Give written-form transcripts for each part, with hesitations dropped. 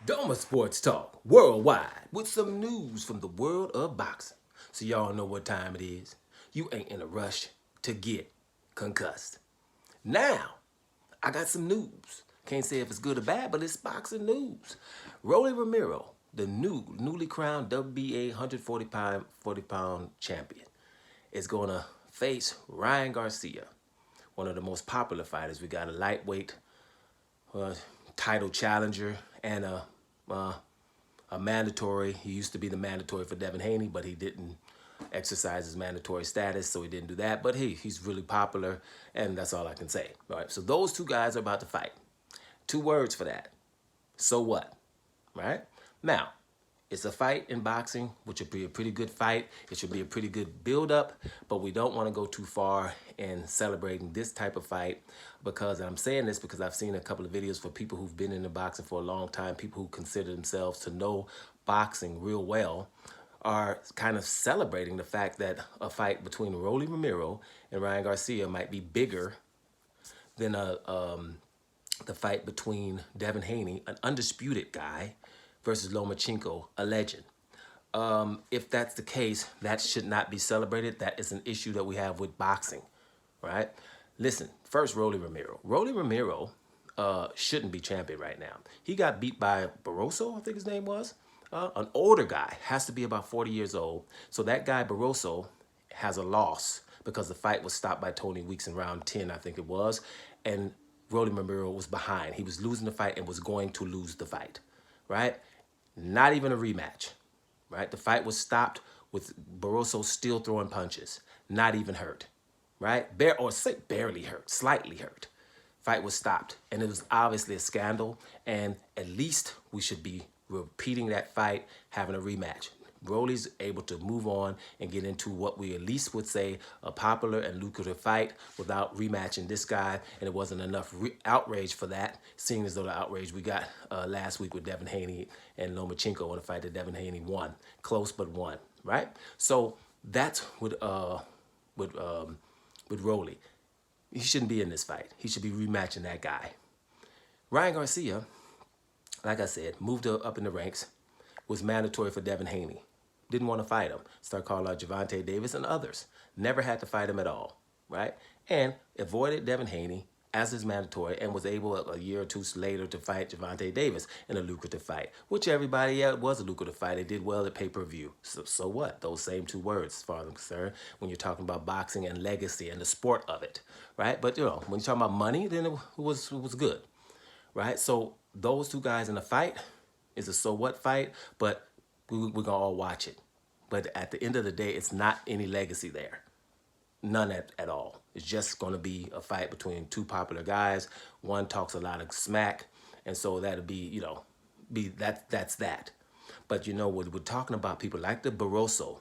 Doma Sports Talk worldwide with some news from the world of boxing. So y'all know what time it is. You ain't in a rush to get concussed. Now, I got some news. Can't say if it's good or bad, but it's boxing news. Rolly Romero, the newly crowned WBA 140-pound champion, is going to face Ryan Garcia, one of the most popular fighters. We got a lightweight title challenger and a mandatory. He used to be the mandatory for Devin Haney, but he didn't exercise his mandatory status, so he didn't do that. But he's really popular, and that's all I can say. All right, so those two guys are about to fight. Two words for that. So what? Right? Now, it's a fight in boxing, which would be a pretty good fight. It should be a pretty good build-up, but we don't want to go too far in celebrating this type of fight because I'm saying this because I've seen a couple of videos for people who've been in the boxing for a long time, people who consider themselves to know boxing real well, are kind of celebrating the fact that a fight between Rolly Romero and Ryan Garcia might be bigger than the fight between Devin Haney, an undisputed guy, versus Lomachenko, a legend. If that's the case, that should not be celebrated. That is an issue that we have with boxing, right? Listen, first, Rolly Romero. Rolly Romero shouldn't be champion right now. He got beat by Barroso, I think his name was. An older guy, has to be about 40 years old. So that guy, Barroso, has a loss because the fight was stopped by Tony Weeks in round 10, I think it was. And Rolly Romero was behind. He was losing the fight and was going to lose the fight, right? Not even a rematch, right? The fight was stopped with Barroso still throwing punches, not even hurt, right? Barely hurt, slightly hurt. Fight was stopped, and it was obviously a scandal, and at least we should be repeating that fight, having a rematch. Rolly's able to move on and get into what we at least would say a popular and lucrative fight without rematching this guy, and it wasn't enough outrage for that, seeing as though the outrage we got last week with Devin Haney and Lomachenko in a fight that Devin Haney won. Close, but won, right? So that's with Rolly. He shouldn't be in this fight. He should be rematching that guy. Ryan Garcia, like I said, moved up in the ranks, was mandatory for Devin Haney. Didn't want to fight him. Started calling out Gervonta Davis and others. Never had to fight him at all, right? And avoided Devin Haney as his mandatory and was able a year or two later to fight Gervonta Davis in a lucrative fight, which everybody, yeah, it was a lucrative fight. They did well at pay-per-view. So what? Those same two words, as far as I'm concerned, when you're talking about boxing and legacy and the sport of it, right? But, when you're talking about money, then it was good, right? So those two guys in a fight is a so what fight, but we're going to all watch it. But at the end of the day, it's not any legacy there. None at all. It's just going to be a fight between two popular guys. One talks a lot of smack, and so that'll be, that's that. But, we're talking about people like the Barroso,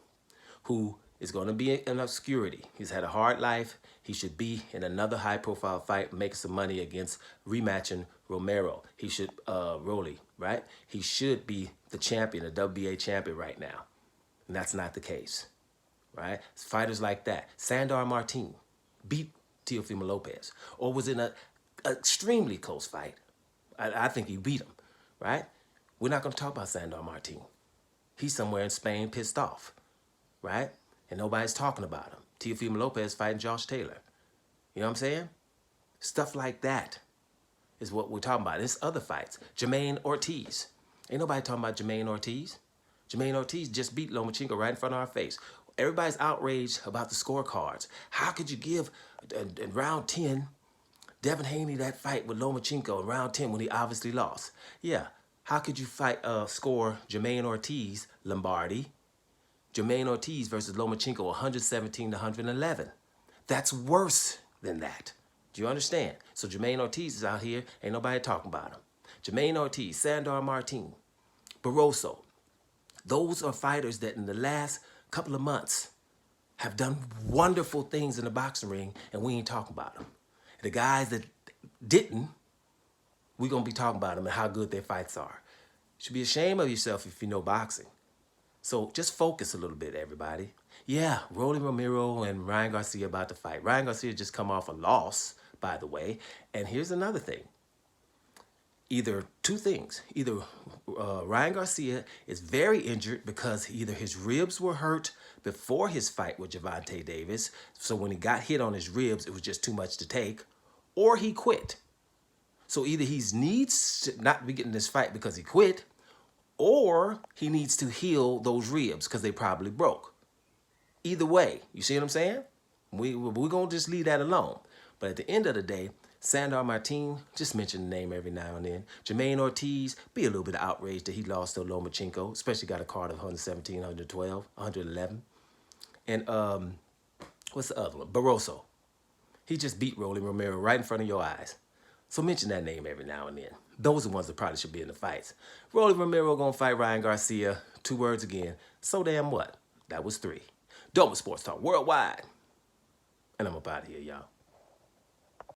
who is going to be in obscurity. He's had a hard life. He should be in another high-profile fight, making some money against rematching Romero. He should, Rolly, right? He should be the champion, the WBA champion right now. And that's not the case, right? Fighters like that. Sandor Martin beat Teofimo Lopez, or was in an extremely close fight. I think he beat him, right? We're not going to talk about Sandor Martin. He's somewhere in Spain pissed off, right? And nobody's talking about him. Teofimo Lopez fighting Josh Taylor. You know what I'm saying? Stuff like that is what we're talking about. There's other fights. Jermaine Ortiz. Ain't nobody talking about Jermaine Ortiz. Jermaine Ortiz just beat Lomachenko right in front of our face. Everybody's outraged about the scorecards. How could you give, in round 10, Devin Haney that fight with Lomachenko in round 10 when he obviously lost? Yeah. How could you score Jermaine Ortiz, Lombardi, Jermaine Ortiz versus Lomachenko 117 to 111? That's worse than that. Do you understand? So Jermaine Ortiz is out here. Ain't nobody talking about him. Jermaine Ortiz, Sandor Martin, Barroso. Those are fighters that in the last couple of months have done wonderful things in the boxing ring, and we ain't talking about them. The guys that didn't, we're going to be talking about them and how good their fights are. You should be ashamed of yourself if you know boxing. So just focus a little bit, everybody. Yeah, Rolly Romero and Ryan Garcia about to fight. Ryan Garcia just come off a loss, by the way. And here's another thing. Either two things. Either Ryan Garcia is very injured because either his ribs were hurt before his fight with Gervonta Davis, so when he got hit on his ribs, it was just too much to take, or he quit. So either he needs to not be getting this fight because he quit, or he needs to heal those ribs because they probably broke. Either way, you see what I'm saying? We're going to just leave that alone. But at the end of the day, Sandor Martin, just mention the name every now and then. Jermaine Ortiz, be a little bit outraged that he lost to Lomachenko, especially got a card of 117, 112, 111. And what's the other one? Barroso. He just beat Rolly Romero right in front of your eyes. So mention that name every now and then. Those are the ones that probably should be in the fights. Rolly Romero gonna fight Ryan Garcia. 2 words again. So damn what? That was 3. Double Sports Talk Worldwide. And I'm up out of here, y'all.